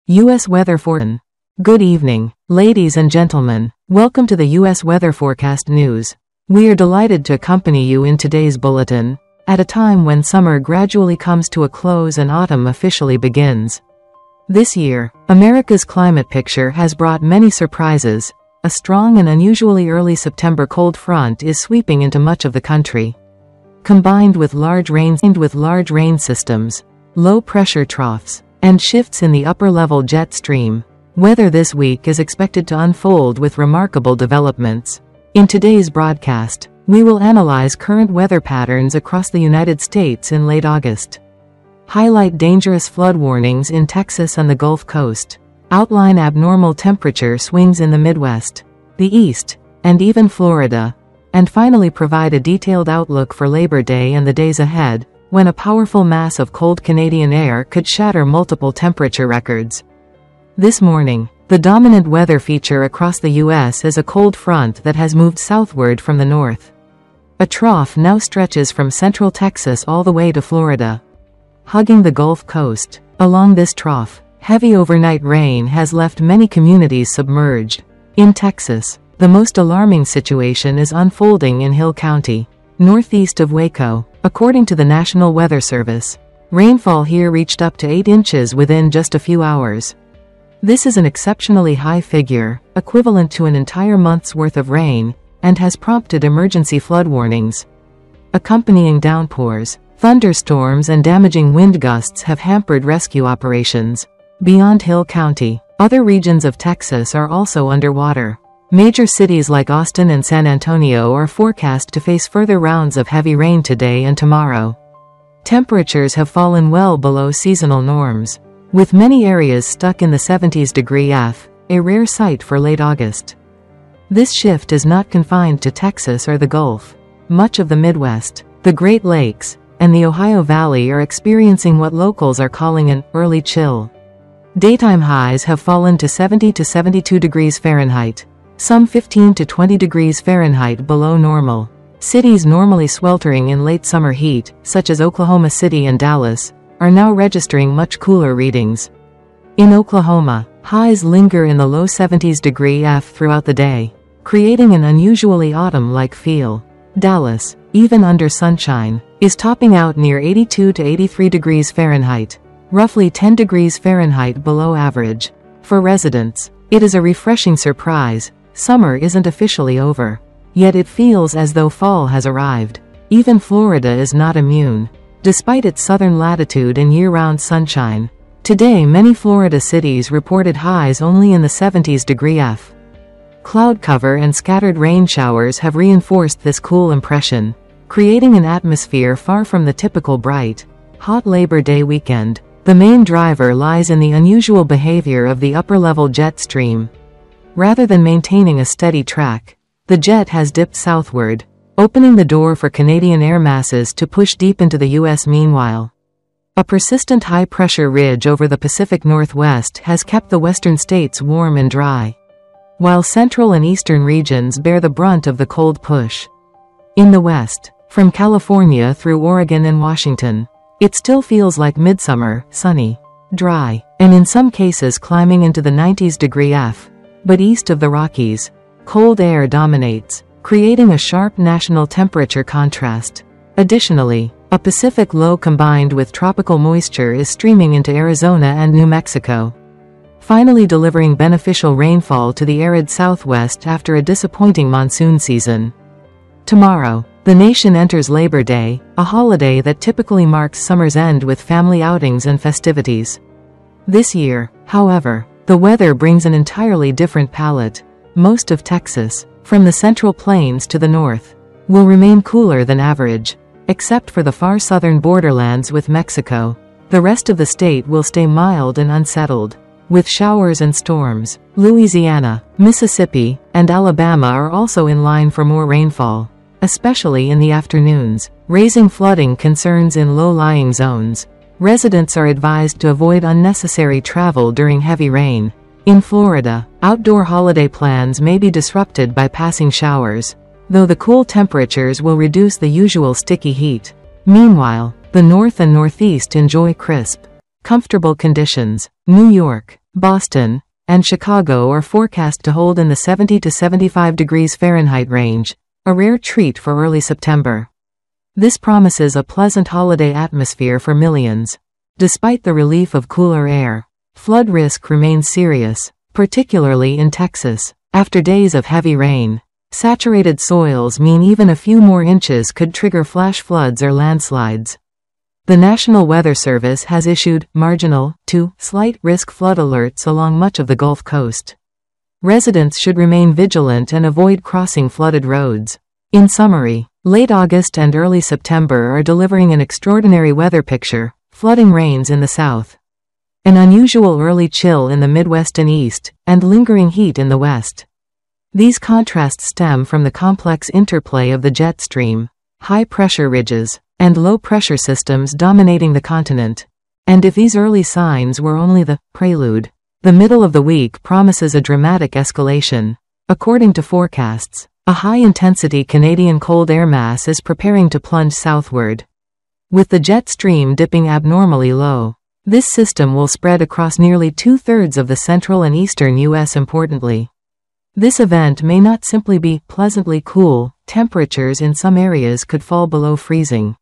U.S. weather forecast. Good evening, ladies and gentlemen. Welcome to the U.S. weather forecast news. We are delighted to accompany you in today's bulletin, at a time when summer gradually comes to a close and autumn officially begins. This year, America's climate picture has brought many surprises. A strong and unusually early September cold front is sweeping into much of the country. Combined with large rain systems, low-pressure troughs, and shifts in the upper-level jet stream, weather this week is expected to unfold with remarkable developments. In today's broadcast, we will analyze current weather patterns across the United States in late August, highlight dangerous flood warnings in Texas and the Gulf Coast, outline abnormal temperature swings in the Midwest, the East, and even Florida, and finally provide a detailed outlook for Labor Day and the days ahead, when a powerful mass of cold Canadian air could shatter multiple temperature records. This morning, the dominant weather feature across the U.S. is a cold front that has moved southward from the north. A trough now stretches from central Texas all the way to Florida, hugging the Gulf Coast. Along this trough, heavy overnight rain has left many communities submerged. In Texas, the most alarming situation is unfolding in Hill County, northeast of Waco. According to the National Weather Service, rainfall here reached up to 8 inches within just a few hours. This is an exceptionally high figure, equivalent to an entire month's worth of rain, and has prompted emergency flood warnings. Accompanying downpours, thunderstorms and damaging wind gusts have hampered rescue operations. Beyond Hill County, other regions of Texas are also underwater. Major cities like Austin and San Antonio are forecast to face further rounds of heavy rain today and tomorrow. Temperatures have fallen well below seasonal norms, with many areas stuck in the 70s degree F, a rare sight for late August. This shift is not confined to Texas or the Gulf. Much of the Midwest, the Great Lakes, and the Ohio Valley are experiencing what locals are calling an early chill. Daytime highs have fallen to 70 to 72 degrees Fahrenheit, some 15 to 20 degrees Fahrenheit below normal. Cities normally sweltering in late summer heat, such as Oklahoma City and Dallas, are now registering much cooler readings. In Oklahoma, highs linger in the low 70s degree F throughout the day, creating an unusually autumn-like feel. Dallas, even under sunshine, is topping out near 82 to 83 degrees Fahrenheit, roughly 10 degrees Fahrenheit below average. For residents, it is a refreshing surprise. Summer isn't officially over, yet it feels as though fall has arrived. Even Florida is not immune. Despite its southern latitude and year-round sunshine, today many Florida cities reported highs only in the 70s degree F. Cloud cover and scattered rain showers have reinforced this cool impression, creating an atmosphere far from the typical bright, hot Labor Day weekend. The main driver lies in the unusual behavior of the upper-level jet stream. Rather than maintaining a steady track, the jet has dipped southward, opening the door for Canadian air masses to push deep into the U.S. Meanwhile, a persistent high-pressure ridge over the Pacific Northwest has kept the western states warm and dry, while central and eastern regions bear the brunt of the cold push. In the west, from California through Oregon and Washington, it still feels like midsummer, sunny, dry, and in some cases climbing into the 90s degree F. But east of the Rockies, cold air dominates, creating a sharp national temperature contrast. Additionally, a Pacific low combined with tropical moisture is streaming into Arizona and New Mexico, finally delivering beneficial rainfall to the arid southwest after a disappointing monsoon season. Tomorrow, the nation enters Labor Day, a holiday that typically marks summer's end with family outings and festivities. This year, however, the weather brings an entirely different palette. Most of Texas, from the Central Plains to the north, will remain cooler than average, except for the far southern borderlands with Mexico. The rest of the state will stay mild and unsettled, with showers and storms. Louisiana, Mississippi, and Alabama are also in line for more rainfall, especially in the afternoons, raising flooding concerns in low-lying zones. Residents are advised to avoid unnecessary travel during heavy rain. In Florida, outdoor holiday plans may be disrupted by passing showers, though the cool temperatures will reduce the usual sticky heat. Meanwhile, the north and northeast enjoy crisp, comfortable conditions. New York, Boston, and Chicago are forecast to hold in the 70 to 75 degrees Fahrenheit range, a rare treat for early September. This promises a pleasant holiday atmosphere for millions. Despite the relief of cooler air, flood risk remains serious, particularly in Texas. After days of heavy rain, saturated soils mean even a few more inches could trigger flash floods or landslides. The National Weather Service has issued marginal to slight risk flood alerts along much of the Gulf Coast. Residents should remain vigilant and avoid crossing flooded roads. In summary, late August and early September are delivering an extraordinary weather picture: flooding rains in the south, an unusual early chill in the Midwest and East, and lingering heat in the West. These contrasts stem from the complex interplay of the jet stream, high-pressure ridges, and low-pressure systems dominating the continent. And if these early signs were only the prelude, the middle of the week promises a dramatic escalation. According to forecasts, a high-intensity Canadian cold air mass is preparing to plunge southward, with the jet stream dipping abnormally low. This system will spread across nearly two-thirds of the central and eastern U.S. Importantly, this event may not simply be pleasantly cool. Temperatures in some areas could fall below freezing,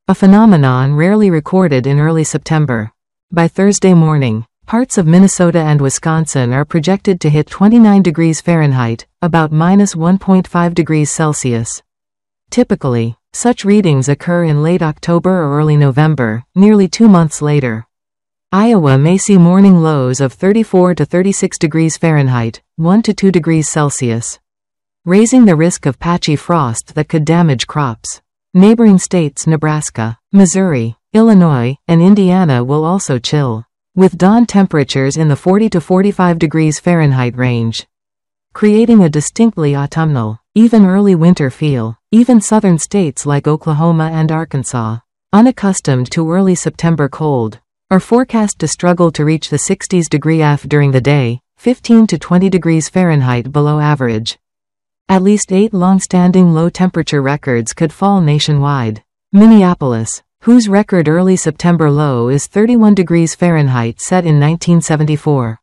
a phenomenon rarely recorded in early September. By Thursday morning, parts of Minnesota and Wisconsin are projected to hit 29 degrees Fahrenheit, about minus 1.5 degrees Celsius. Typically, such readings occur in late October or early November, nearly 2 months later. Iowa may see morning lows of 34 to 36 degrees Fahrenheit, 1 to 2 degrees Celsius, raising the risk of patchy frost that could damage crops. Neighboring states Nebraska, Missouri, Illinois, and Indiana will also chill, with dawn temperatures in the 40 to 45 degrees Fahrenheit range, creating a distinctly autumnal, even early winter feel. Even southern states like Oklahoma and Arkansas, unaccustomed to early September cold, are forecast to struggle to reach the 60s degree F during the day, 15 to 20 degrees Fahrenheit below average. At least 8 long-standing low-temperature records could fall nationwide. Minneapolis, whose record early September low is 31 degrees Fahrenheit set in 1974,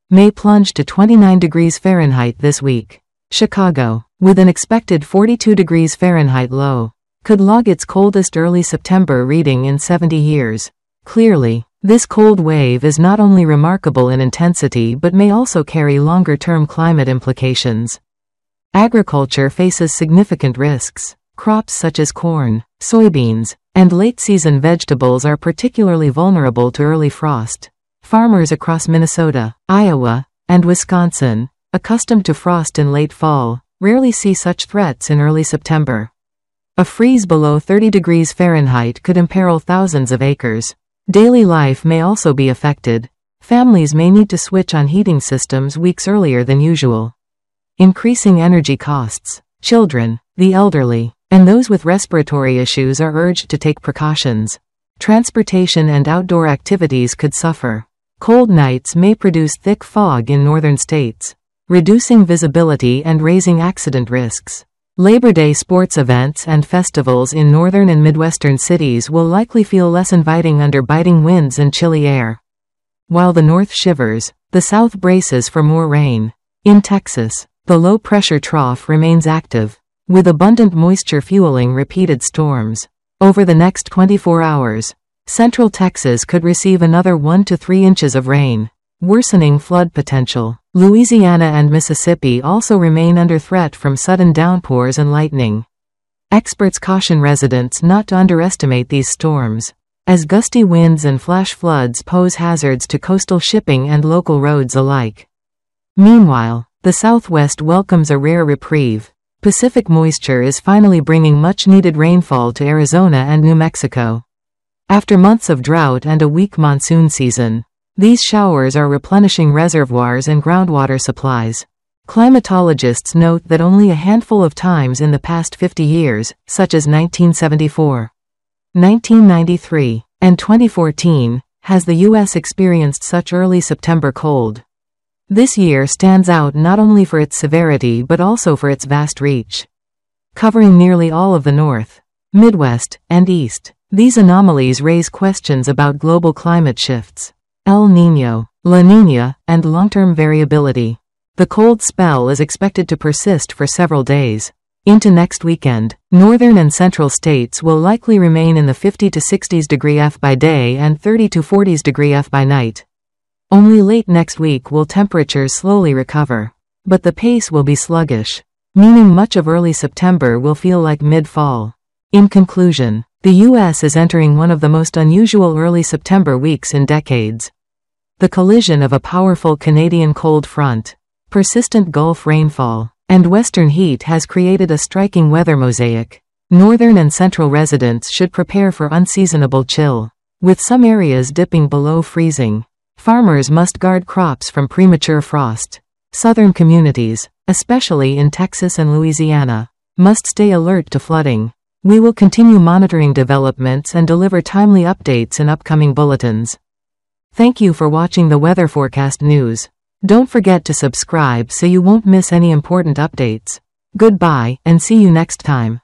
may plunge to 29 degrees Fahrenheit this week. Chicago, with an expected 42 degrees Fahrenheit low, could log its coldest early September reading in 70 years. Clearly, this cold wave is not only remarkable in intensity but may also carry longer-term climate implications. Agriculture faces significant risks. Crops such as corn, soybeans, and late-season vegetables are particularly vulnerable to early frost. Farmers across Minnesota, Iowa, and Wisconsin, accustomed to frost in late fall, rarely see such threats in early September. A freeze below 30 degrees Fahrenheit could imperil thousands of acres. Daily life may also be affected. Families may need to switch on heating systems weeks earlier than usual, increasing energy costs. Children, the elderly, and those with respiratory issues are urged to take precautions. Transportation and outdoor activities could suffer. Cold nights may produce thick fog in northern states, reducing visibility and raising accident risks. Labor Day sports events and festivals in northern and midwestern cities will likely feel less inviting under biting winds and chilly air. While the north shivers, the south braces for more rain. In Texas, the low-pressure trough remains active, with abundant moisture fueling repeated storms. Over the next 24 hours, central Texas could receive another 1 to 3 inches of rain, worsening flood potential. Louisiana and Mississippi also remain under threat from sudden downpours and lightning. Experts caution residents not to underestimate these storms, as gusty winds and flash floods pose hazards to coastal shipping and local roads alike. Meanwhile, the Southwest welcomes a rare reprieve. Pacific moisture is finally bringing much-needed rainfall to Arizona and New Mexico. After months of drought and a weak monsoon season, these showers are replenishing reservoirs and groundwater supplies. Climatologists note that only a handful of times in the past 50 years, such as 1974, 1993, and 2014, has the U.S. experienced such early September cold. This year stands out not only for its severity but also for its vast reach, covering nearly all of the North, Midwest, and East. These anomalies raise questions about global climate shifts. El Niño, La Niña, and long-term variability. The cold spell is expected to persist for several days. Into next weekend, northern and central states will likely remain in the 50 to 60s degree F by day and 30 to 40s degree F by night. Only late next week will temperatures slowly recover. But the pace will be sluggish, meaning much of early September will feel like mid-fall. In conclusion, the U.S. is entering one of the most unusual early September weeks in decades. The collision of a powerful Canadian cold front, persistent Gulf rainfall, and western heat has created a striking weather mosaic. Northern and central residents should prepare for unseasonable chill, with some areas dipping below freezing. Farmers must guard crops from premature frost. Southern communities, especially in Texas and Louisiana, must stay alert to flooding. We will continue monitoring developments and deliver timely updates in upcoming bulletins. Thank you for watching the weather forecast news. Don't forget to subscribe so you won't miss any important updates. Goodbye, and see you next time.